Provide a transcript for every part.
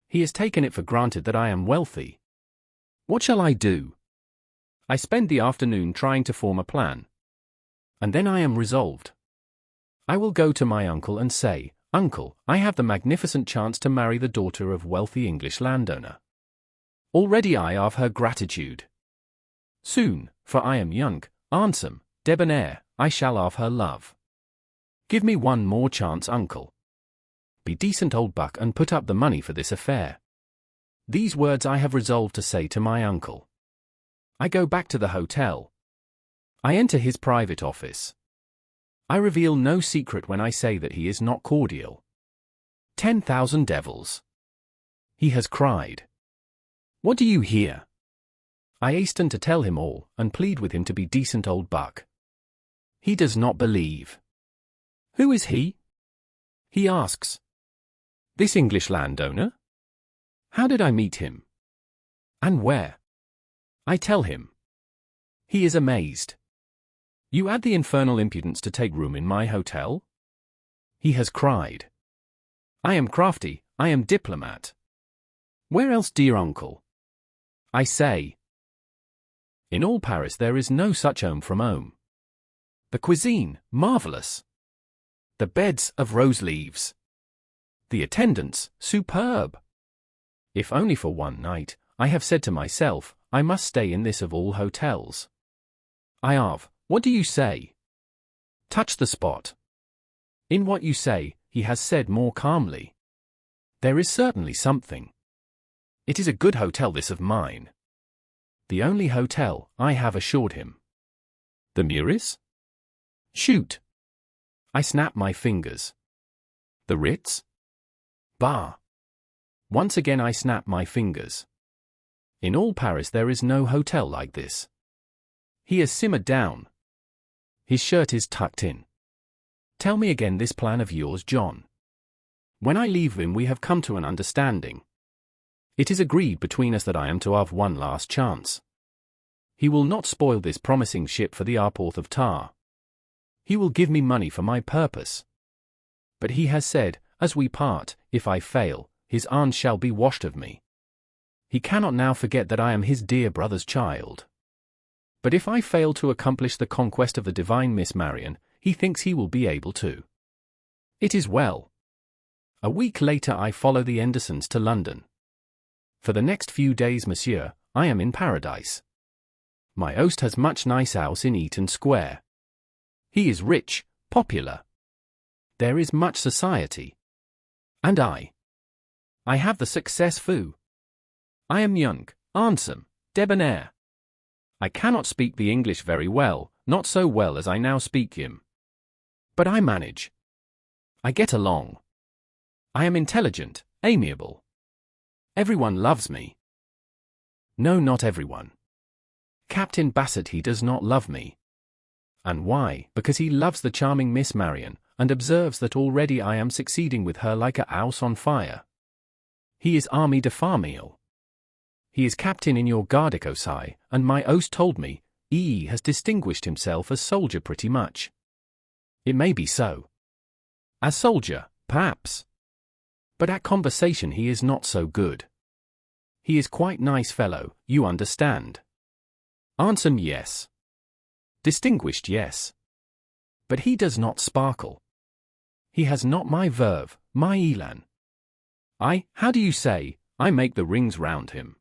He has taken it for granted that I am wealthy. What shall I do? I spend the afternoon trying to form a plan. And then I am resolved. I will go to my uncle and say, "Uncle, I have the magnificent chance to marry the daughter of wealthy English landowner. Already I have her gratitude. Soon, for I am young, handsome, debonair, I shall have her love. Give me one more chance, uncle. Be decent old buck and put up the money for this affair." These words I have resolved to say to my uncle. I go back to the hotel. I enter his private office. I reveal no secret when I say that he is not cordial. 10,000 devils! He has cried. What do you hear? I hasten to tell him all, and plead with him to be decent old buck. He does not believe. Who is he? He asks. This English landowner? How did I meet him? And where? I tell him. He is amazed. You had the infernal impudence to take room in my hotel? He has cried. I am crafty, I am diplomat. Where else, dear uncle? I say. In all Paris there is no such home from home. The cuisine, marvelous. The beds of rose leaves. The attendants, superb. If only for one night, I have said to myself, I must stay in this of all hotels. I have, what do you say? Touch the spot. In what you say, he has said more calmly. There is certainly something. It is a good hotel, this of mine. The only hotel, I have assured him. The Meurice? Shoot. I snap my fingers. The Ritz? Bah. Once again I snap my fingers. In all Paris there is no hotel like this. He has simmered down. His shirt is tucked in. Tell me again this plan of yours, John. When I leave him we have come to an understanding. It is agreed between us that I am to have one last chance. He will not spoil this promising ship for the Arporth of Tar. He will give me money for my purpose. But he has said, as we part, if I fail, his hands shall be washed of me. He cannot now forget that I am his dear brother's child. But if I fail to accomplish the conquest of the divine Miss Marian, he thinks he will be able to. It is well. A week later I follow the Hendersons to London. For the next few days, monsieur, I am in paradise. My host has much nice house in Eaton Square. He is rich, popular. There is much society. And I have the success foo. I am young, handsome, debonair. I cannot speak the English very well, not so well as I now speak him. But I manage. I get along. I am intelligent, amiable. Everyone loves me. No, not everyone. Captain Bassett, he does not love me. And why? Because he loves the charming Miss Marian, and observes that already I am succeeding with her like a house on fire. He is Army de Famille. He is captain in your garde écossais, and my host told me, he has distinguished himself as soldier pretty much. It may be so. As soldier, perhaps. But at conversation he is not so good. He is quite nice fellow, you understand. Handsome, yes. Distinguished, yes. But he does not sparkle. He has not my verve, my élan. How do you say, I make the rings round him.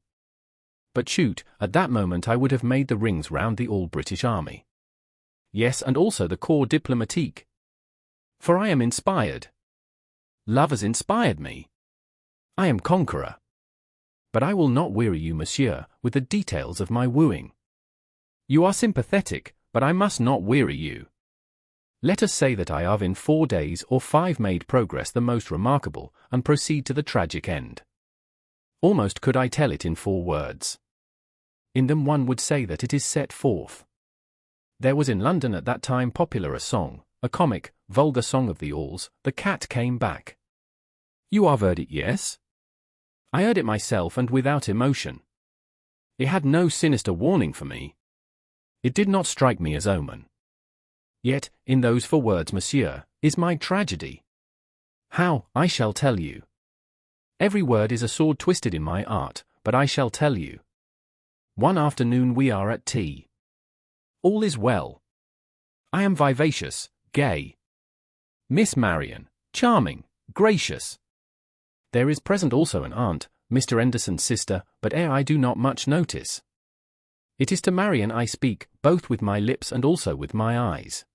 But shoot, at that moment I would have made the rings round the all-British Army. Yes, and also the Corps Diplomatique. For I am inspired. Love has inspired me. I am conqueror. But I will not weary you, monsieur, with the details of my wooing. You are sympathetic, but I must not weary you. Let us say that I have in 4 days or 5 made progress the most remarkable, and proceed to the tragic end. Almost could I tell it in 4 words. In them one would say that it is set forth. There was in London at that time popular a song, a comic, vulgar song of the Alls, The Cat Came Back. You have heard it, yes? I heard it myself and without emotion. It had no sinister warning for me. It did not strike me as omen. Yet, in those 4 words, monsieur, is my tragedy. How, I shall tell you. Every word is a sword twisted in my art, but I shall tell you. One afternoon we are at tea. All is well. I am vivacious, gay. Miss Marian, charming, gracious. There is present also an aunt, Mr. Anderson's sister, but I do not much notice. It is to Marian I speak, both with my lips and also with my eyes.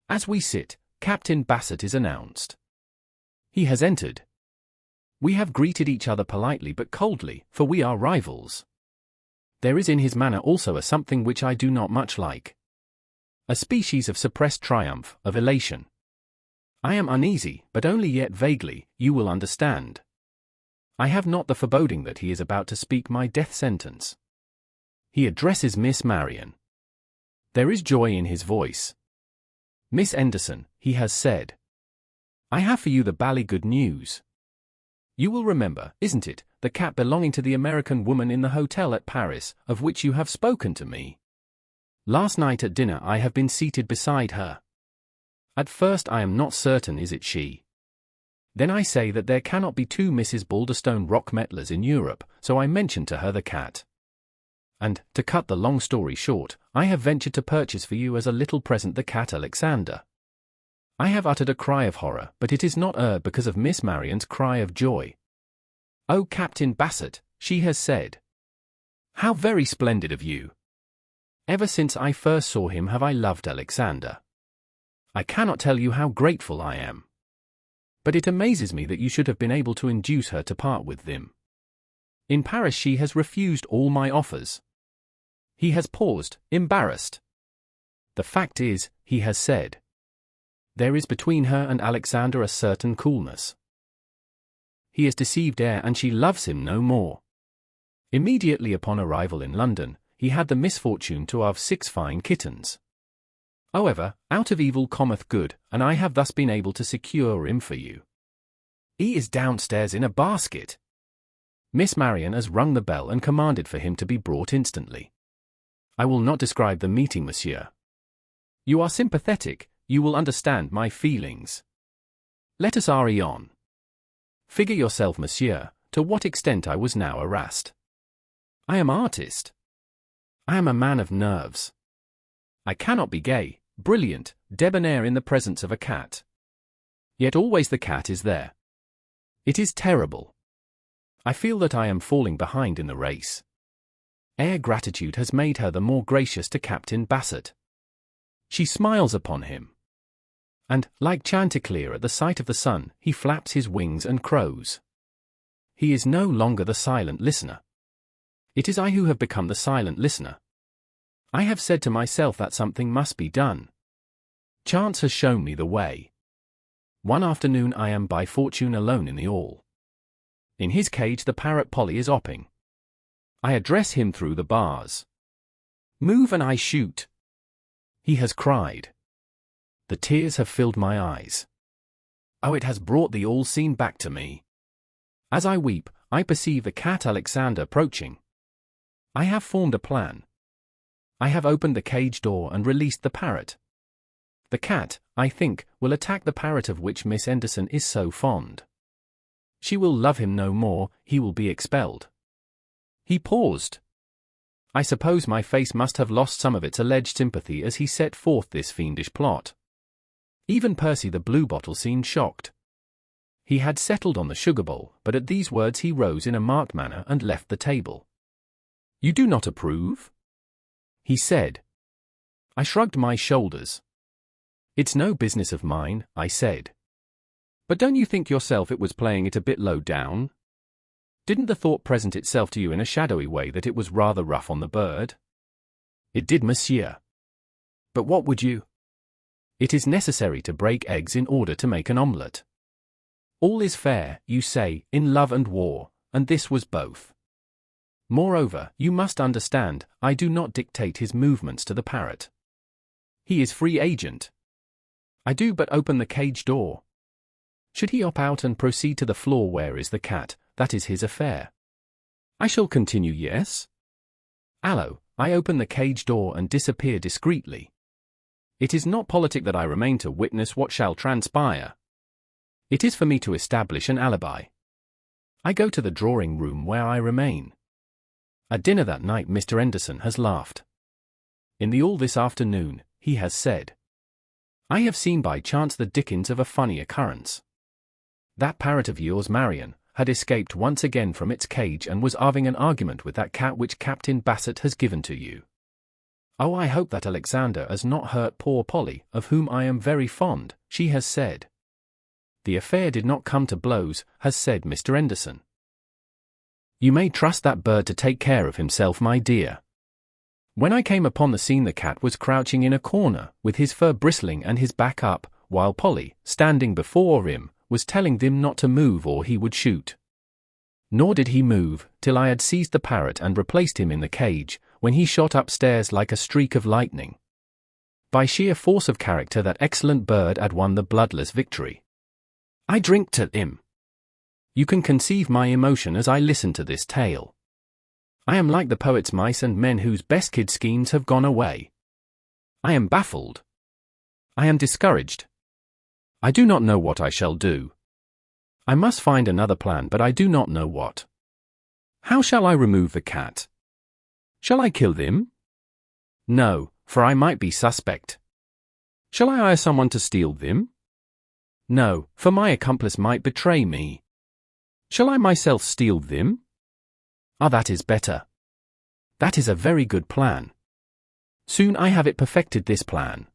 As we sit, Captain Bassett is announced. He has entered. We have greeted each other politely but coldly, for we are rivals. There is in his manner also a something which I do not much like. A species of suppressed triumph, of elation. I am uneasy, but only yet vaguely, you will understand. I have not the foreboding that he is about to speak my death sentence. He addresses Miss Marian. There is joy in his voice. Miss Anderson, he has said. I have for you the bally good news. You will remember, isn't it, the cat belonging to the American woman in the hotel at Paris, of which you have spoken to me? Last night at dinner I have been seated beside her. At first I am not certain is it she. Then I say that there cannot be two Mrs. Balderstone Rockmetlers in Europe, so I mention to her the cat. And, to cut the long story short, I have ventured to purchase for you as a little present the cat Alexander. I have uttered a cry of horror, but it is not because of Miss Marian's cry of joy. Oh, Captain Bassett, she has said. How very splendid of you. Ever since I first saw him have I loved Alexander. I cannot tell you how grateful I am. But it amazes me that you should have been able to induce her to part with him. In Paris she has refused all my offers. He has paused, embarrassed. The fact is, he has said. There is between her and Alexander a certain coolness. He has deceived her and she loves him no more. Immediately upon arrival in London, he had the misfortune to have 6 fine kittens. However, out of evil cometh good, and I have thus been able to secure him for you. He is downstairs in a basket. Miss Marian has rung the bell and commanded for him to be brought instantly. I will not describe the meeting, monsieur. You are sympathetic, you will understand my feelings. Let us hurry on. Figure yourself, monsieur, to what extent I was now harassed. I am artist. I am a man of nerves. I cannot be gay, brilliant, debonair in the presence of a cat. Yet always the cat is there. It is terrible. I feel that I am falling behind in the race. Her gratitude has made her the more gracious to Captain Bassett. She smiles upon him. And, like Chanticleer at the sight of the sun, he flaps his wings and crows. He is no longer the silent listener. It is I who have become the silent listener. I have said to myself that something must be done. Chance has shown me the way. One afternoon I am by fortune alone in the hall. In his cage the parrot Polly is opping. I address him through the bars. Move and I shoot. He has cried. The tears have filled my eyes. Oh, it has brought the all scene back to me. As I weep, I perceive the cat Alexander approaching. I have formed a plan. I have opened the cage door and released the parrot. The cat, I think, will attack the parrot of which Miss Anderson is so fond. She will love him no more, he will be expelled. He paused. I suppose my face must have lost some of its alleged sympathy as he set forth this fiendish plot. Even Percy the bluebottle seemed shocked. He had settled on the sugar bowl, but at these words he rose in a marked manner and left the table. You do not approve? He said. I shrugged my shoulders. It's no business of mine, I said. But don't you think yourself it was playing it a bit low down? Didn't the thought present itself to you in a shadowy way that it was rather rough on the bird? It did, monsieur. But what would you? It is necessary to break eggs in order to make an omelette. All is fair, you say, in love and war, and this was both. Moreover, you must understand, I do not dictate his movements to the parrot. He is free agent. I do but open the cage door. Should he hop out and proceed to the floor where is the cat, that is his affair. I shall continue, yes? Allo, I open the cage door and disappear discreetly. It is not politic that I remain to witness what shall transpire. It is for me to establish an alibi. I go to the drawing room where I remain. At dinner that night Mr. Anderson has laughed. In the all this afternoon, he has said, I have seen by chance the dickens of a funny occurrence. That parrot of yours, Marion, had escaped once again from its cage and was having an argument with that cat which Captain Bassett has given to you. Oh, I hope that Alexander has not hurt poor Polly, of whom I am very fond, she has said. The affair did not come to blows, has said Mr. Anderson. You may trust that bird to take care of himself, my dear. When I came upon the scene the cat was crouching in a corner, with his fur bristling and his back up, while Polly, standing before him, was telling him not to move or he would shoot. Nor did he move, till I had seized the parrot and replaced him in the cage, when he shot upstairs like a streak of lightning. By sheer force of character that excellent bird had won the bloodless victory. I drink to him. You can conceive my emotion as I listen to this tale. I am like the poet's mice and men whose best kid schemes have gone away. I am baffled. I am discouraged. I do not know what I shall do. I must find another plan, but I do not know what. How shall I remove the cat? Shall I kill them? No, for I might be suspect. Shall I hire someone to steal them? No, for my accomplice might betray me. Shall I myself steal them? Ah, that is better. That is a very good plan. Soon I have it perfected, this plan.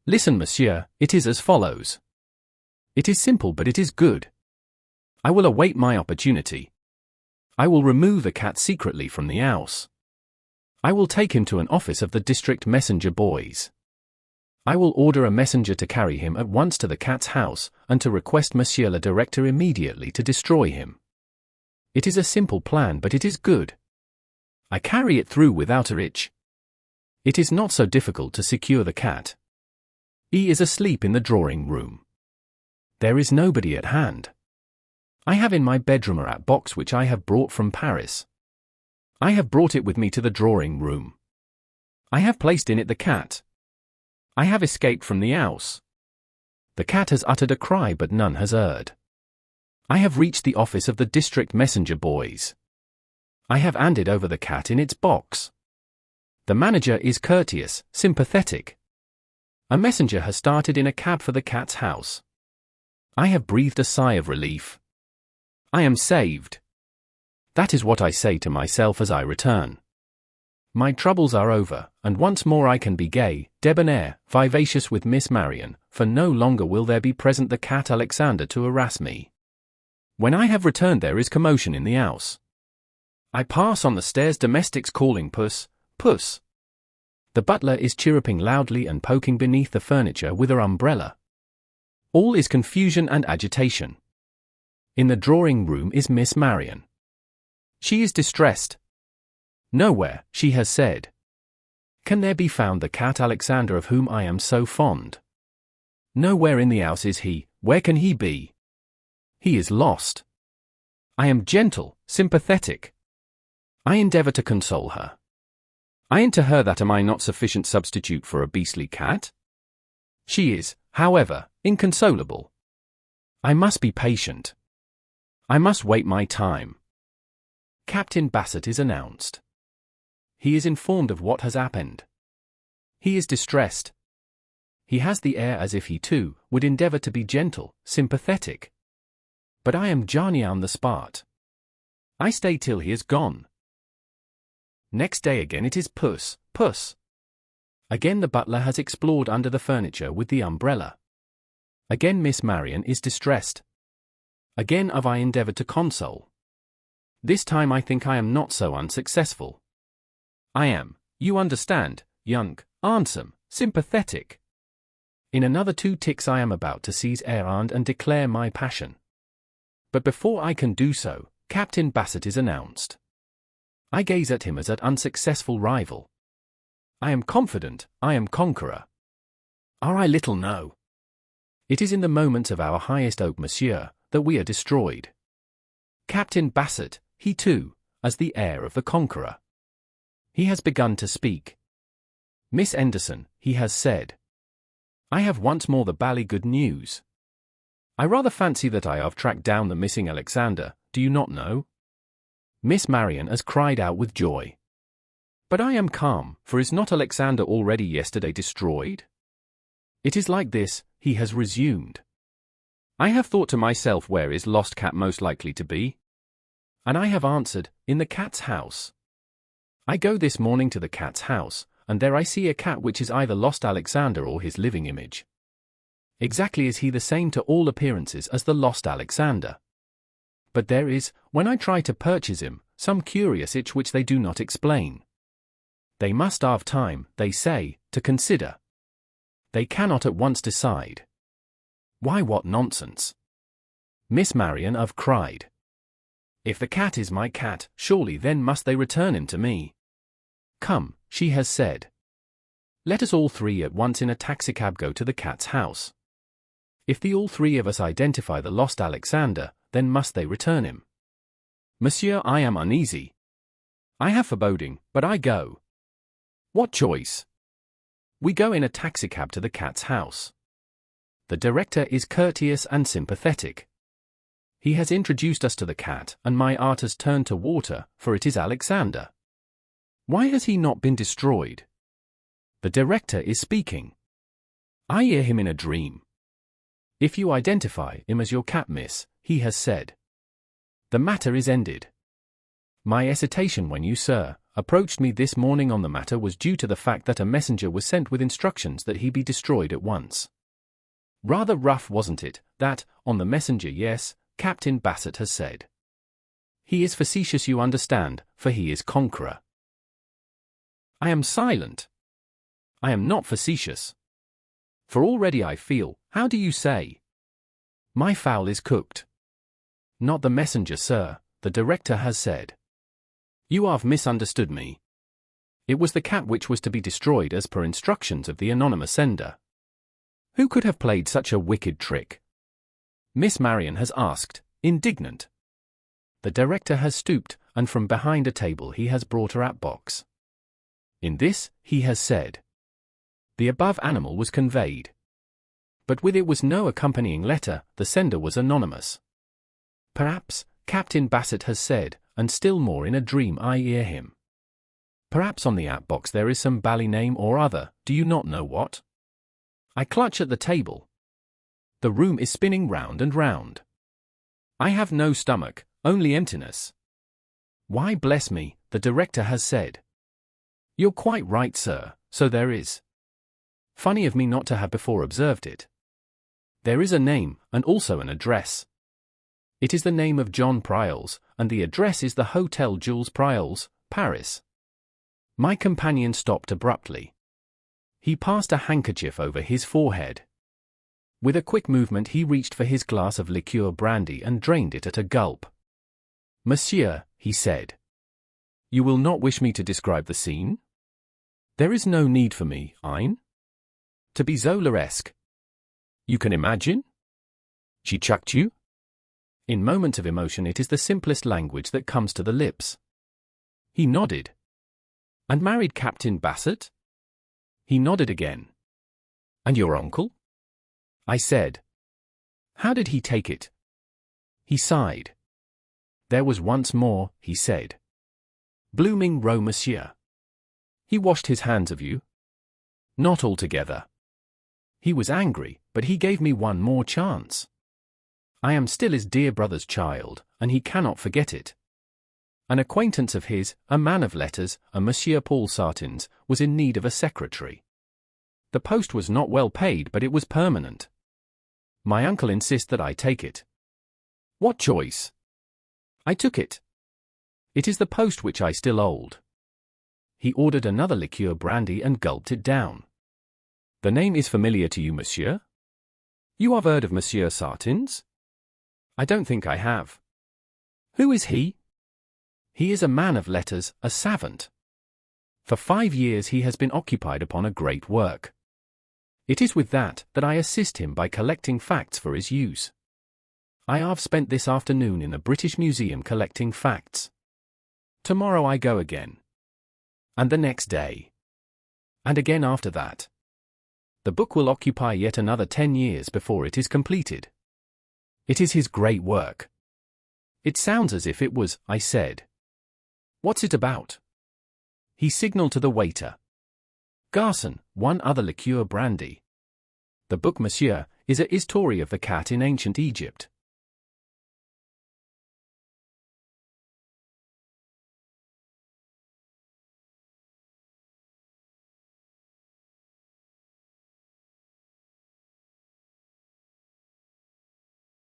Listen, monsieur, it is as follows. It is simple, but it is good. I will await my opportunity. I will remove the cat secretly from the house. I will take him to an office of the district messenger boys. I will order a messenger to carry him at once to the cat's house, and to request Monsieur le Directeur immediately to destroy him. It is a simple plan, but it is good. I carry it through without a hitch. It is not so difficult to secure the cat. He is asleep in the drawing room. There is nobody at hand. I have in my bedroom a rat box which I have brought from Paris. I have brought it with me to the drawing room. I have placed in it the cat. I have escaped from the house. The cat has uttered a cry, but none has heard. I have reached the office of the district messenger boys. I have handed over the cat in its box. The manager is courteous, sympathetic. A messenger has started in a cab for the cat's house. I have breathed a sigh of relief. I am saved. That is what I say to myself as I return. My troubles are over, and once more I can be gay, debonair, vivacious with Miss Marion, for no longer will there be present the cat Alexander to harass me. When I have returned there is commotion in the house. I pass on the stairs, domestics calling puss, puss. The butler is chirruping loudly and poking beneath the furniture with her umbrella. All is confusion and agitation. In the drawing room is Miss Marion. She is distressed. Nowhere, she has said, can there be found the cat Alexander of whom I am so fond. Nowhere in the house is he. Where can he be? He is lost. I am gentle, sympathetic. I endeavor to console her. I enter her that am I not sufficient substitute for a beastly cat? She is, however, inconsolable. I must be patient. I must wait my time. Captain Bassett is announced. He is informed of what has happened. He is distressed. He has the air as if he too would endeavor to be gentle, sympathetic. But I am Johnny on the spot. I stay till he is gone. Next day again it is puss, puss. Again the butler has explored under the furniture with the umbrella. Again Miss Marion is distressed. Again have I endeavored to console. This time I think I am not so unsuccessful. I am, you understand, young, handsome, sympathetic. In another 2 ticks I am about to seize Errand and declare my passion. But before I can do so, Captain Bassett is announced. I gaze at him as at unsuccessful rival. I am confident, I am conqueror. I little know. It is in the moments of our highest hope, monsieur, that we are destroyed. Captain Bassett, he too, has the air of the conqueror. He has begun to speak. Miss Anderson, he has said. I have once more the bally good news. I rather fancy that I have tracked down the missing Alexander, do you not know? Miss Marion has cried out with joy. But I am calm, for is not Alexander already yesterday destroyed? It is like this, he has resumed. I have thought to myself, where is lost cat most likely to be? And I have answered, in the cat's house. I go this morning to the cat's house, and there I see a cat which is either lost Alexander or his living image. Exactly is he the same to all appearances as the lost Alexander. But there is, when I try to purchase him, some curious itch which they do not explain. They must have time, they say, to consider. They cannot at once decide. Why, what nonsense! Miss Marion have cried. If the cat is my cat, surely then must they return him to me. Come, she has said. Let us all three at once in a taxicab go to the cat's house. If the all three of us identify the lost Alexander, then must they return him. Monsieur, I am uneasy. I have foreboding, but I go. What choice? We go in a taxicab to the cat's house. The director is courteous and sympathetic. He has introduced us to the cat, and my heart has turned to water, for it is Alexander. Why has he not been destroyed? The director is speaking. I hear him in a dream. If you identify him as your cat, miss, he has said. The matter is ended. My hesitation when you, sir, approached me this morning on the matter was due to the fact that a messenger was sent with instructions that he be destroyed at once. Rather rough, wasn't it, that, on the messenger? Yes, Captain Bassett has said. He is facetious, you understand, for he is conqueror. I am silent. I am not facetious. For already I feel, how do you say? My fowl is cooked. Not the messenger, sir, the director has said. You have misunderstood me. It was the cat which was to be destroyed as per instructions of the anonymous sender. Who could have played such a wicked trick? Miss Marion has asked, indignant. The director has stooped, and from behind a table he has brought her hat box. In this, he has said. The above animal was conveyed. But with it was no accompanying letter, the sender was anonymous. Perhaps, Captain Bassett has said, and still more in a dream I hear him. Perhaps on the hat box there is some bally name or other, do you not know what? I clutch at the table. The room is spinning round and round. I have no stomach, only emptiness. Why, bless me, the director has said. You're quite right, sir, so there is. Funny of me not to have before observed it. There is a name, and also an address. It is the name of John Priles, and the address is the Hotel Jules Priles, Paris. My companion stopped abruptly. He passed a handkerchief over his forehead. With a quick movement he reached for his glass of liqueur brandy and drained it at a gulp. Monsieur, he said. You will not wish me to describe the scene? There is no need for me, Ein. To be Zola-esque. You can imagine? She chucked you? In moments of emotion it is the simplest language that comes to the lips. He nodded. And married Captain Bassett? He nodded again. And your uncle? I said. How did he take it? He sighed. There was once more, he said. Blooming row, monsieur. He washed his hands of you? Not altogether. He was angry, but he gave me one more chance. I am still his dear brother's child, and he cannot forget it. An acquaintance of his, a man of letters, a Monsieur Paul Sartins, was in need of a secretary. The post was not well paid, but it was permanent. My uncle insists that I take it. What choice? I took it. It is the post which I still hold. He ordered another liqueur brandy and gulped it down. The name is familiar to you, monsieur? You have heard of Monsieur Sartins? I don't think I have. Who is he? He is a man of letters, a savant. For 5 years he has been occupied upon a great work. It is with that I assist him by collecting facts for his use. I have spent this afternoon in the British Museum collecting facts. Tomorrow I go again. And the next day. And again after that. The book will occupy yet another 10 years before it is completed. It is his great work. It sounds as if it was, I said. What's it about? He signaled to the waiter. Garçon, one other liqueur brandy. The book, monsieur, is a history of the cat in ancient Egypt.